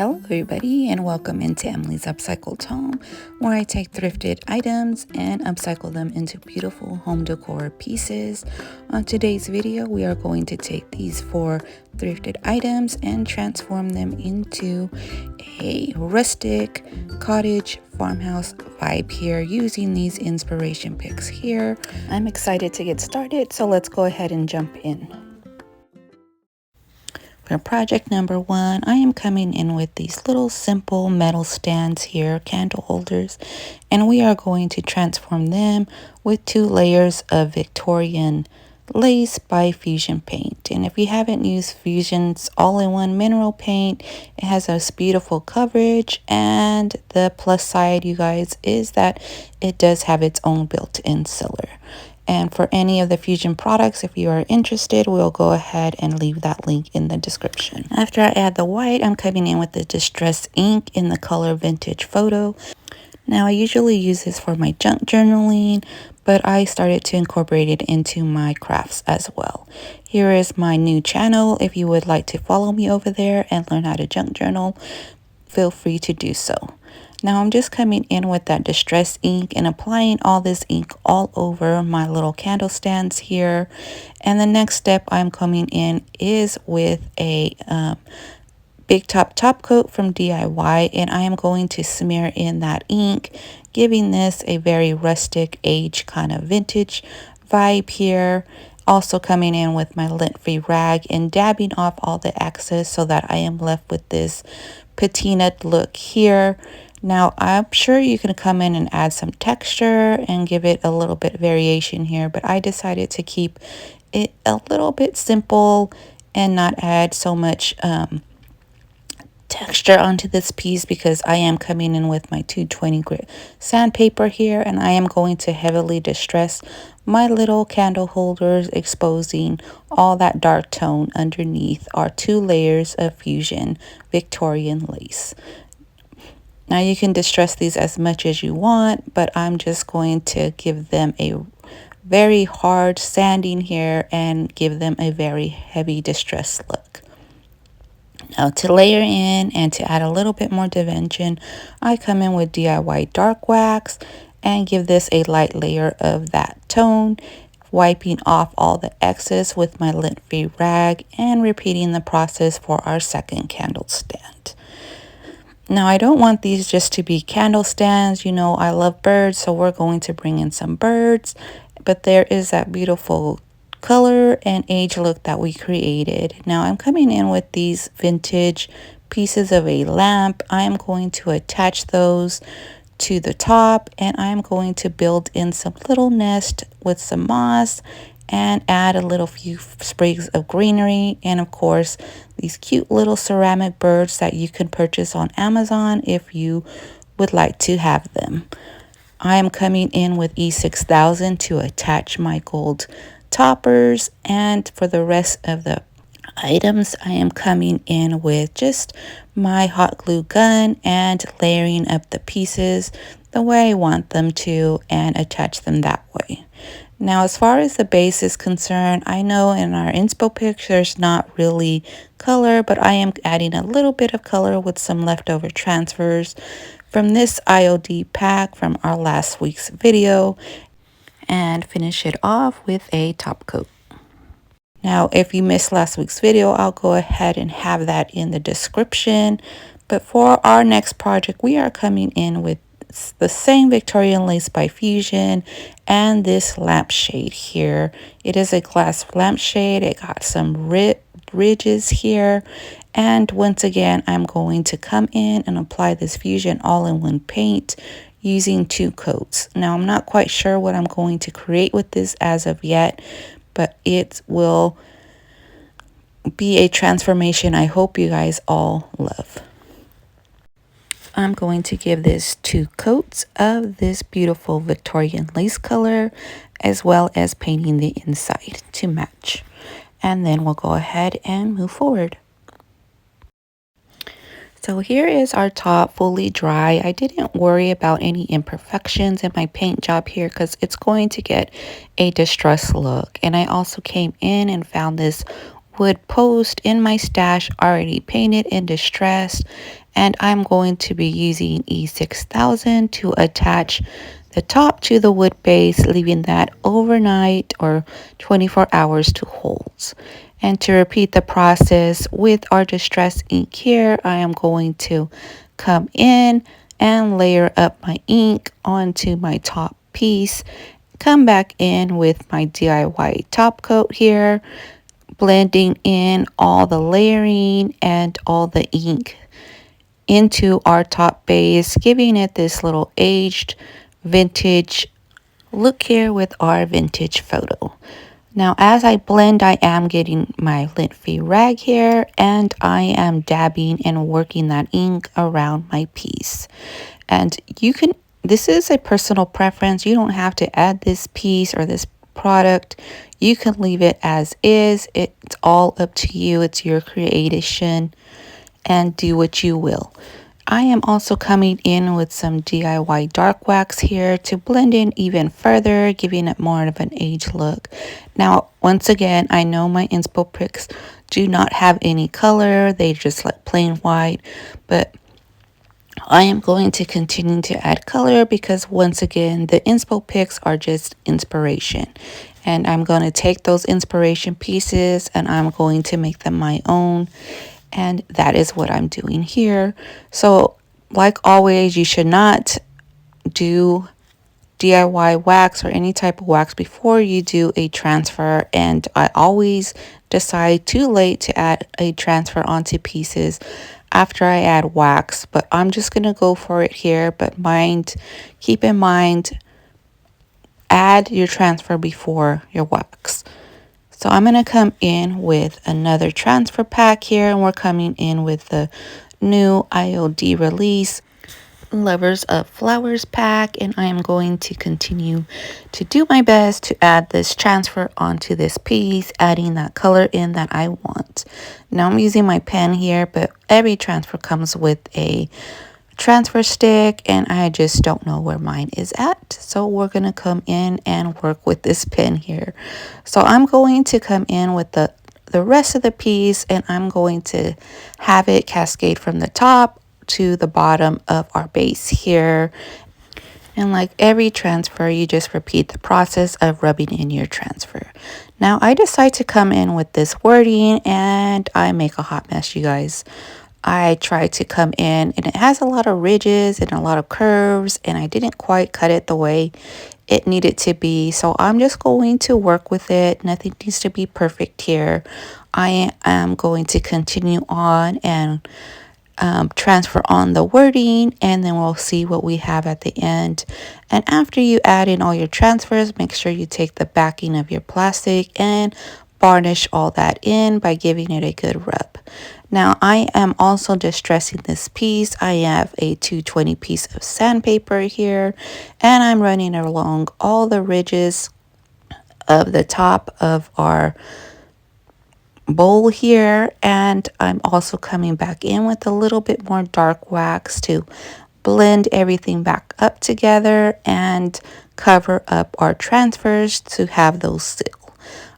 Hello everybody and welcome into Emily's Upcycled Home, where I take thrifted items and upcycle them into beautiful home decor pieces. On today's video, we are going to take these 4 thrifted items and transform them into a rustic cottage farmhouse vibe here using these inspiration picks here. I'm excited to get started, so let's go ahead and jump in. For project number 1, I am coming in with these little simple metal stands here, candle holders, and we are going to transform them with 2 layers of Victorian lace by Fusion Paint. And if you haven't used Fusion's all-in-one mineral paint, it has this beautiful coverage, and the plus side, you guys, is that it does have its own built-in sealer. And for any of the Fusion products, if you are interested, we'll go ahead and leave that link in the description. After I add the white, I'm coming in with the distress ink in the color Vintage Photo. Now, I usually use this for my junk journaling, but I started to incorporate it into my crafts as well. Here is my new channel. If you would like to follow me over there and learn how to junk journal, feel free to do so. Now I'm just coming in with that distress ink and applying all this ink all over my little candle stands here. And the next step I'm coming in is with a big top coat from DIY, and I am going to smear in that ink, giving this a very rustic age kind of vintage vibe here. Also coming in with my lint-free rag and dabbing off all the excess so that I am left with this patina look here. Now, I'm sure you can come in and add some texture and give it a little bit variation here, but I decided to keep it a little bit simple and not add so much texture onto this piece, because I am coming in with my 220 grit sandpaper here, and I am going to heavily distress my little candle holders, exposing all that dark tone underneath our 2 layers of Fusion Victorian lace. Now you can distress these as much as you want, but I'm just going to give them a very hard sanding here and give them a very heavy distress look. Now to layer in and to add a little bit more dimension, I come in with DIY dark wax and give this a light layer of that tone, wiping off all the excess with my lint-free rag and repeating the process for our second candle stand. Now, I don't want these just to be candle stands. You know, I love birds, so we're going to bring in some birds. But there is that beautiful color and age look that we created. Now, I'm coming in with these vintage pieces of a lamp. I am going to attach those to the top, and I'm going to build in some little nest with some moss and add a little few sprigs of greenery, and of course these cute little ceramic birds that you can purchase on Amazon if you would like to have them. I am coming in with E6000 to attach my gold toppers, and for the rest of the items I am coming in with just my hot glue gun and layering up the pieces the way I want them to and attach them that way. Now, as far as the base is concerned, I know in our inspo pics there's not really color, but I am adding a little bit of color with some leftover transfers from this IOD pack from our last week's video, and finish it off with a top coat. Now, if you missed last week's video, I'll go ahead and have that in the description. But for our next project, we are coming in with the same Victorian lace by Fusion and this lampshade here. It is a glass lampshade. It got some ridges here, and once again I'm going to come in and apply this Fusion all-in-one paint using 2 coats. Now, I'm not quite sure what I'm going to create with this as of yet, but it will be a transformation I hope you guys all love. I'm going to give this 2 coats of this beautiful Victorian lace color, as well as painting the inside to match. And then we'll go ahead and move forward. So here is our top fully dry. I didn't worry about any imperfections in my paint job here because it's going to get a distressed look. And I also came in and found this wood post in my stash already painted and distressed, And I'm going to be using E6000 to attach the top to the wood base, leaving that overnight or 24 hours to hold. And to repeat the process with our distress ink here, I am going to come in and layer up my ink onto my top piece. Come back in with my DIY top coat here, blending in all the layering and all the ink into our top base, giving it this little aged vintage look here with our vintage photo. Now, as I blend, I am getting my lint-free rag here, and I am dabbing and working that ink around my piece. And you can, this is a personal preference. You don't have to add this piece or this product. You can leave it as is. It's all up to you. It's your creation, and do what you will. I am also coming in with some DIY dark wax here to blend in even further, giving it more of an age look. Now, once again, I know my inspo picks do not have any color. They just like plain white, but I am going to continue to add color because once again, the inspo picks are just inspiration. And I'm going to take those inspiration pieces and I'm going to make them my own. And that is what I'm doing here. So like always, you should not do DIY wax or any type of wax before you do a transfer. And I always decide too late to add a transfer onto pieces after I add wax, but I'm just going to go for it here. But keep in mind, add your transfer before your wax. So I'm going to come in with another transfer pack here, and we're coming in with the new IOD release Lovers of Flowers pack, and I am going to continue to do my best to add this transfer onto this piece, adding that color in that I want. Now I'm using my pen here, but every transfer comes with a transfer stick and I just don't know where mine is at, so we're gonna come in and work with this pen here. So I'm going to come in with the rest of the piece, and I'm going to have it cascade from the top to the bottom of our base here. And like every transfer, you just repeat the process of rubbing in your transfer. Now I decide to come in with this wording and I make a hot mess, you guys. I try to come in and it has a lot of ridges and a lot of curves, and I didn't quite cut it the way it needed to be. So I'm just going to work with it. Nothing needs to be perfect here. I am going to continue on and transfer on the wording, and then we'll see what we have at the end. And after you add in all your transfers, make sure you take the backing of your plastic and varnish all that in by giving it a good rub. Now I am also distressing this piece. I have a 220 piece of sandpaper here, and I'm running along all the ridges of the top of our bowl here, and I'm also coming back in with a little bit more dark wax to blend everything back up together and cover up our transfers to have those still.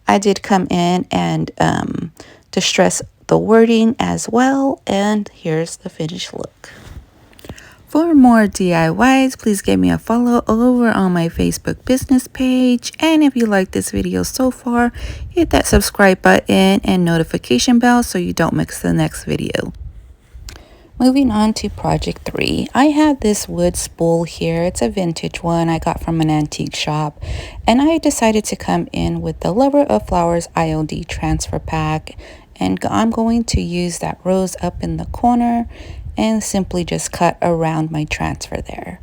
I did come in and distress the wording as well, and here's the finished look. For more DIYs, please give me a follow over on my Facebook business page. And if you like this video so far, hit that subscribe button and notification bell so you don't miss the next video. Moving on to project 3, I have this wood spool here. It's a vintage one I got from an antique shop, and I decided to come in with the Lover of Flowers IOD transfer pack, and I'm going to use that rose up in the corner and simply just cut around my transfer there.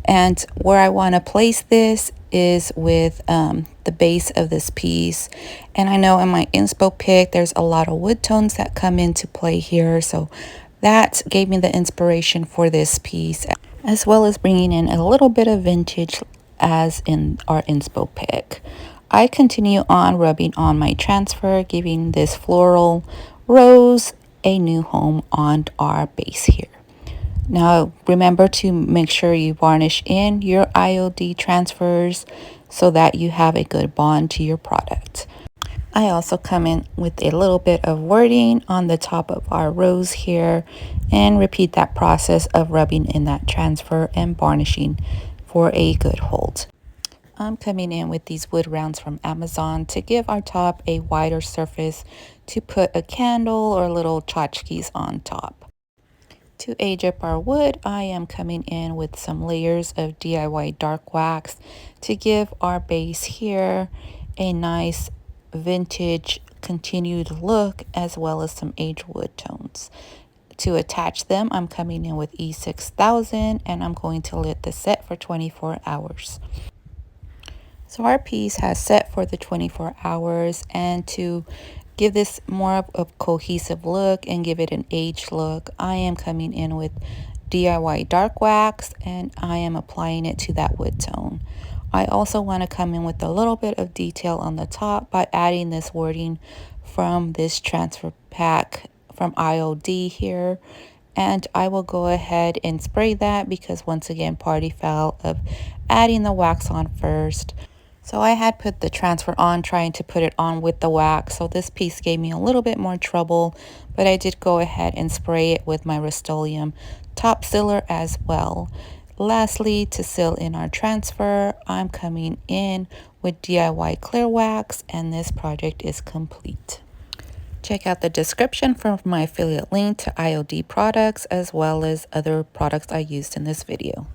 And where I want to place this is with the base of this piece. And I know in my inspo pick there's a lot of wood tones that come into play here, so that gave me the inspiration for this piece, as well as bringing in a little bit of vintage as in our inspo pick. I continue on rubbing on my transfer, giving this floral rose a new home on our base here. Now remember to make sure you varnish in your IOD transfers so that you have a good bond to your product. I also come in with a little bit of wording on the top of our rose here and repeat that process of rubbing in that transfer and varnishing for a good hold. I'm coming in with these wood rounds from Amazon to give our top a wider surface to put a candle or little tchotchkes on top. To age up our wood, I am coming in with some layers of DIY dark wax to give our base here a nice vintage continued look as well as some aged wood tones. To attach them, I'm coming in with E6000 and I'm going to let this set for 24 hours. So our piece has set for the 24 hours, and to give this more of a cohesive look and give it an aged look, I am coming in with DIY dark wax and I am applying it to that wood tone. I also want to come in with a little bit of detail on the top by adding this wording from this transfer pack from IOD here. And I will go ahead and spray that because once again, party foul of adding the wax on first. So I had put the transfer on, trying to put it on with the wax. So this piece gave me a little bit more trouble, but I did go ahead and spray it with my Rust-Oleum top sealer as well. Lastly, to seal in our transfer, I'm coming in with DIY clear wax, and this project is complete. Check out the description for my affiliate link to IOD products as well as other products I used in this video.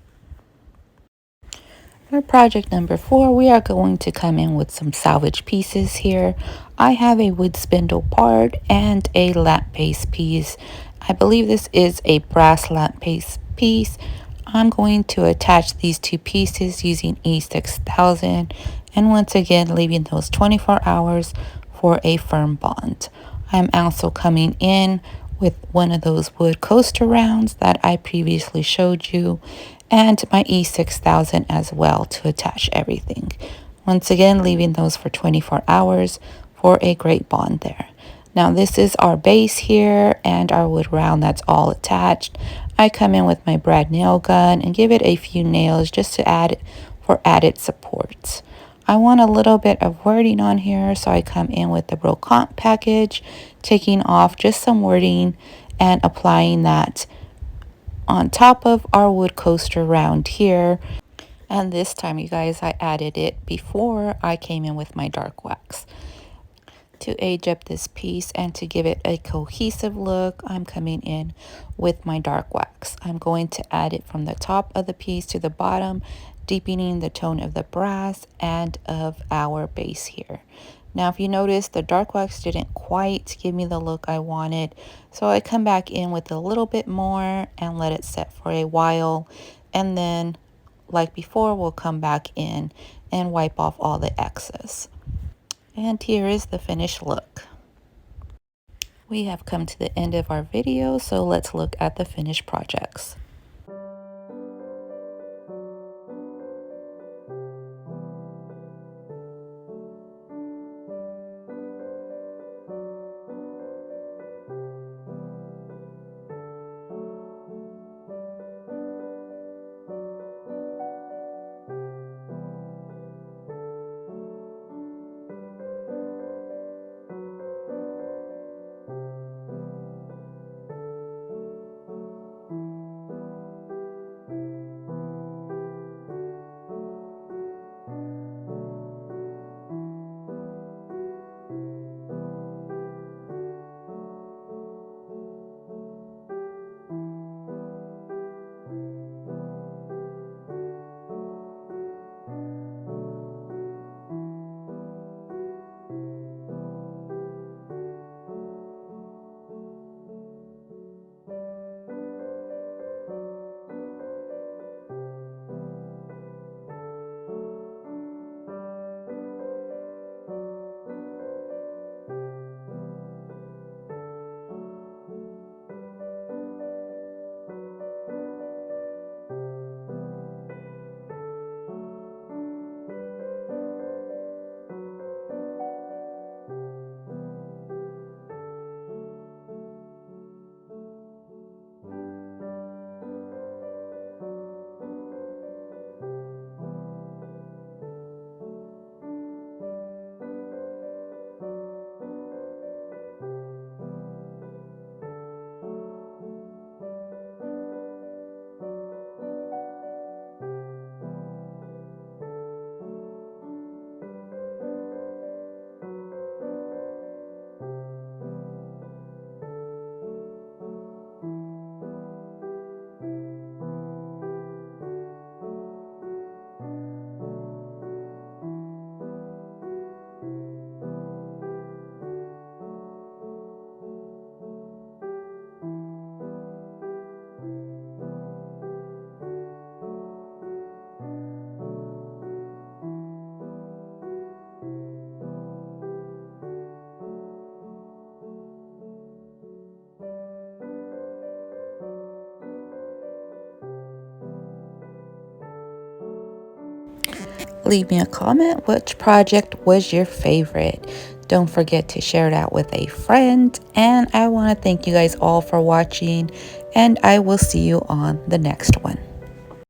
For project number 4, we are going to come in with some salvage pieces here. I have a wood spindle part and a lamp base piece. I believe this is a brass lamp base piece. I'm going to attach these two pieces using E6000 and once again leaving those 24 hours for a firm bond. I'm also coming in with one of those wood coaster rounds that I previously showed you and my E6000 as well to attach everything. Once again, leaving those for 24 hours for a great bond there. Now this is our base here and our wood round that's all attached. I come in with my brad nail gun and give it a few nails just to add for added support. I want a little bit of wording on here, so I come in with the brocante package, taking off just some wording and applying that on top of our wood coaster round here. And this time, you guys, I added it before I came in with my dark wax. To age up this piece and to give it a cohesive look, I'm coming in with my dark wax. I'm going to add it from the top of the piece to the bottom, deepening the tone of the brass and of our base here. Now, if you notice, the dark wax didn't quite give me the look I wanted, so I come back in with a little bit more and let it set for a while, and then, like before, we'll come back in and wipe off all the excess. And here is the finished look. We have come to the end of our video, so let's look at the finished projects. Leave me a comment. Which project was your favorite? Don't forget to share it out with a friend. And I want to thank you guys all for watching. And I will see you on the next one.